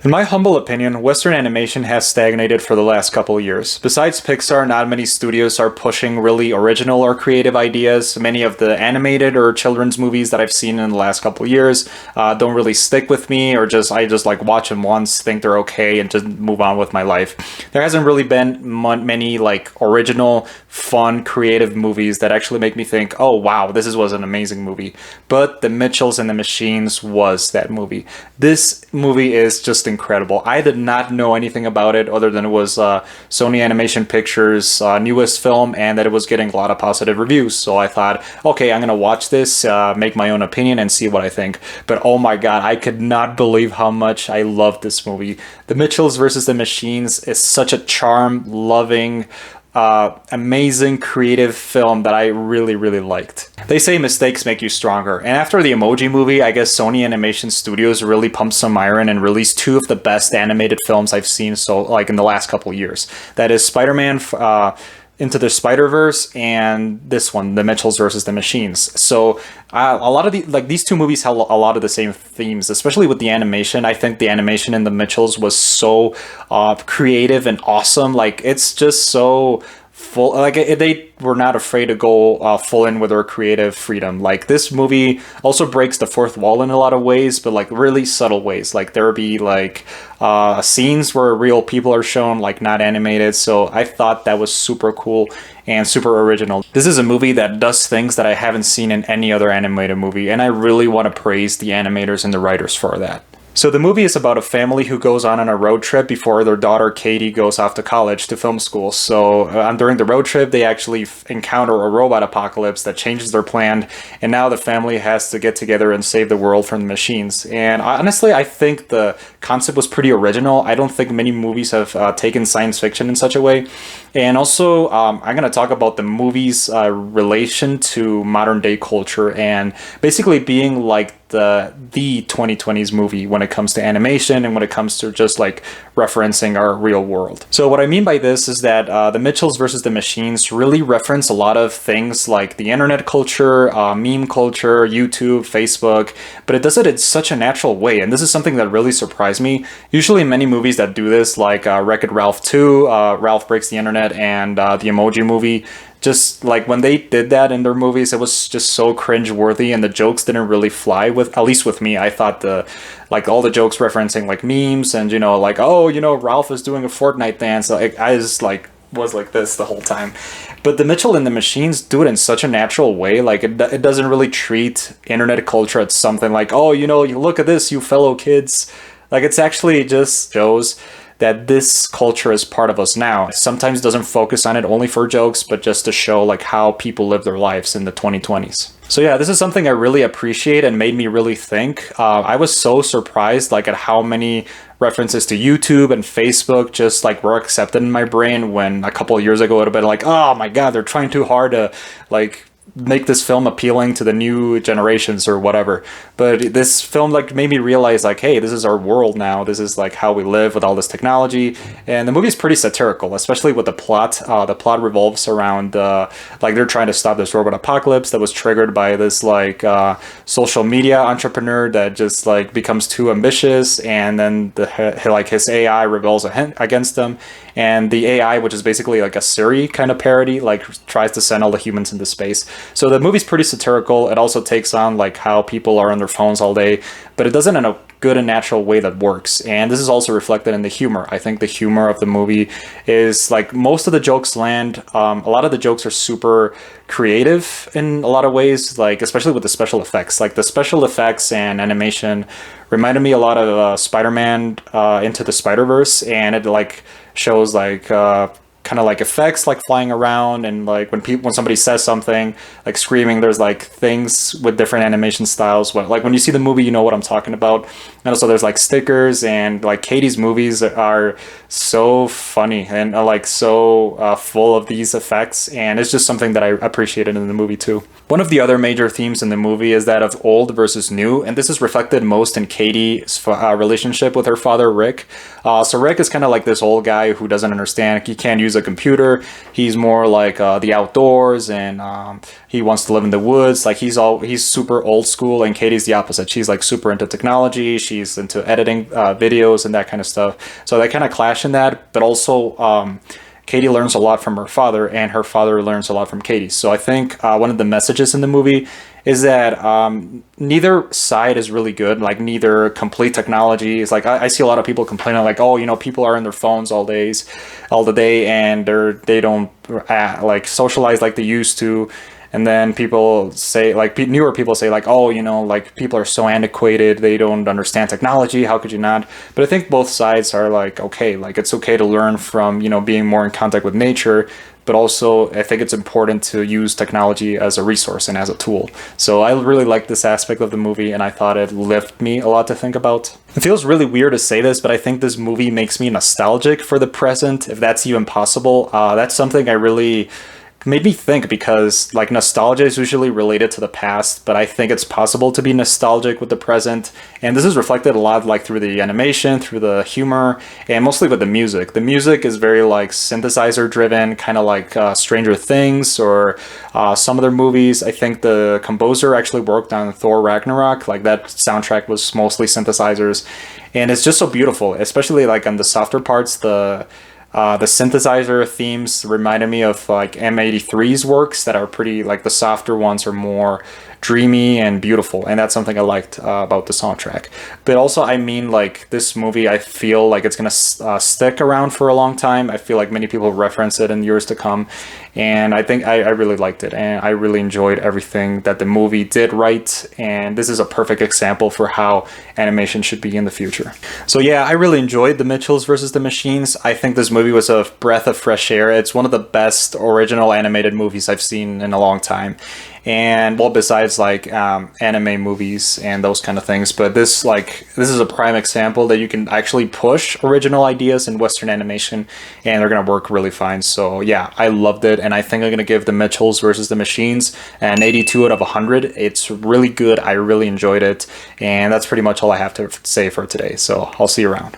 In my humble opinion, Western animation has stagnated for the last couple years. Besides Pixar, not many studios are pushing really original or creative ideas. Many of the animated or children's movies that I've seen in the last couple years don't really stick with me, or I just like watch them once, think they're okay, and just move on with my life. There hasn't really been many like original, fun, creative movies that actually make me think, oh wow, was an amazing movie. But The Mitchells and the Machines was that movie. This movie is just incredible. I did not know anything about it other than it was Sony Animation Pictures' newest film, and that it was getting a lot of positive reviews. So I thought, okay, I'm gonna watch this, make my own opinion, and see what I think. But oh my god, I could not believe how much I loved this movie. The Mitchells versus the Machines is such a charm-loving, amazing creative film that I really, really liked. They say mistakes make you stronger, and after the Emoji Movie, I guess Sony Animation Studios really pumped some iron and released two of the best animated films I've seen in the last couple years. That is Spider-Man Into the Spider-Verse and this one, The Mitchells versus the Machines. So a lot of these two movies have a lot of the same themes, especially with the animation. I think the animation in The Mitchells was so creative and awesome. Like, it's just so full, like they were not afraid to go full in with their creative freedom. Like, this movie also breaks the fourth wall in a lot of ways, but like really subtle ways. Like, there would be like scenes where real people are shown, like not animated. So I thought that was super cool and super original. This is a movie that does things that I haven't seen in any other animated movie, and I really want to praise the animators and the writers for that. So the movie is about a family who goes on a road trip before their daughter Katie goes off to college to film school. So during the road trip, they actually encounter a robot apocalypse that changes their plan, and now the family has to get together and save the world from the machines. And honestly, I think the concept was pretty original. I don't think many movies have taken science fiction in such a way. And also, I'm going to talk about the movie's relation to modern day culture, and basically being like the 2020s movie when it comes to animation and when it comes to just like referencing our real world. So what I mean by this is that The Mitchells versus the Machines really reference a lot of things like the internet culture, meme culture, YouTube, Facebook, but it does it in such a natural way, and this is something that really surprised me. Usually many movies that do this, like Wreck-It Ralph 2, Ralph Breaks the Internet, and the Emoji Movie, just like when they did that in their movies, it was just so cringe-worthy, and the jokes didn't really fly with, at least with me. I thought all the jokes referencing like memes and, like, oh, Ralph is doing a Fortnite dance. Like, I just like was like this the whole time. But The Mitchell and the Machines do it in such a natural way. Like, it doesn't really treat internet culture as something like, oh, you look at this, you fellow kids. Like, it's actually just shows that this culture is part of us now. Sometimes doesn't focus on it only for jokes, but just to show like how people live their lives in the 2020s. So yeah, this is something I really appreciate and made me really think. I was so surprised like at how many references to YouTube and Facebook just like were accepted in my brain, when a couple of years ago it would have been like, oh my god, they're trying too hard to like make this film appealing to the new generations or whatever. But this film like made me realize like, hey, this is our world now. This is like how we live with all this technology. And the movie is pretty satirical, especially with the plot. The plot revolves around like they're trying to stop this robot apocalypse that was triggered by this like social media entrepreneur that just like becomes too ambitious, and then his AI rebels against them. And the AI, which is basically like a Siri kind of parody, like tries to send all the humans into space. So the movie's pretty satirical. It also takes on like how people are on their phones all day, but it does it in a good and natural way that works. And this is also reflected in the humor. I think the humor of the movie is like most of the jokes land. A lot of the jokes are super creative in a lot of ways, like especially with the special effects. Like the special effects and animation reminded me a lot of Spider-Man Into the Spider-Verse, and it like shows like kind of like effects like flying around, and like when somebody says something like screaming, there's like things with different animation styles. Like when you see the movie, you know what I'm talking about. And also there's like stickers, and like Katie's movies are so funny and like so full of these effects, and it's just something that I appreciated in the movie too. One of the other major themes in the movie is that of old versus new, and this is reflected most in Katie's relationship with her father, Rick. So Rick is kind of like this old guy who doesn't understand. He can't use a computer. He's more like the outdoors, and he wants to live in the woods. Like he's super old school, and Katie's the opposite. She's like super into technology. She's into editing videos and that kind of stuff. So they kind of clash in that, but also Katie learns a lot from her father, and her father learns a lot from Katie. So I think one of the messages in the movie is that neither side is really good. Like neither complete technology is like, I see a lot of people complaining like, oh, you know, people are on their phones all the day, and they don't like socialize like they used to. And then people say, like, newer people say, like, oh, you know, like, people are so antiquated, they don't understand technology, how could you not? But I think both sides are like, okay, like, it's okay to learn from, you know, being more in contact with nature, but also I think it's important to use technology as a resource and as a tool. So I really like this aspect of the movie, and I thought it left me a lot to think about. It feels really weird to say this, but I think this movie makes me nostalgic for the present, if that's even possible. That's something I really made me think, because like nostalgia is usually related to the past, but I think it's possible to be nostalgic with the present, and this is reflected a lot like through the animation, through the humor, and mostly with the music. The music is very like synthesizer driven, kind of like Stranger Things or some other movies. I think the composer actually worked on Thor Ragnarok, like that soundtrack was mostly synthesizers, and it's just so beautiful, especially like on the softer parts. The synthesizer themes reminded me of like M83's works that are pretty, like the softer ones are more dreamy and beautiful, and that's something I liked about the soundtrack. But also, I mean, like this movie, I feel like it's gonna stick around for a long time. I feel like many people reference it in years to come, and I think I really liked it, and I really enjoyed everything that the movie did right, and this is a perfect example for how animation should be in the future. So yeah, I really enjoyed The Mitchells versus the Machines. I think this movie was a breath of fresh air. It's one of the best original animated movies I've seen in a long time. And well, besides like anime movies and those kind of things, but this is a prime example that you can actually push original ideas in Western animation, and they're gonna work really fine. So yeah, I loved it, and I think I'm gonna give The Mitchells versus the Machines an 82 out of 100. It's really good. I really enjoyed it, and that's pretty much all I have to say for today. So I'll see you around.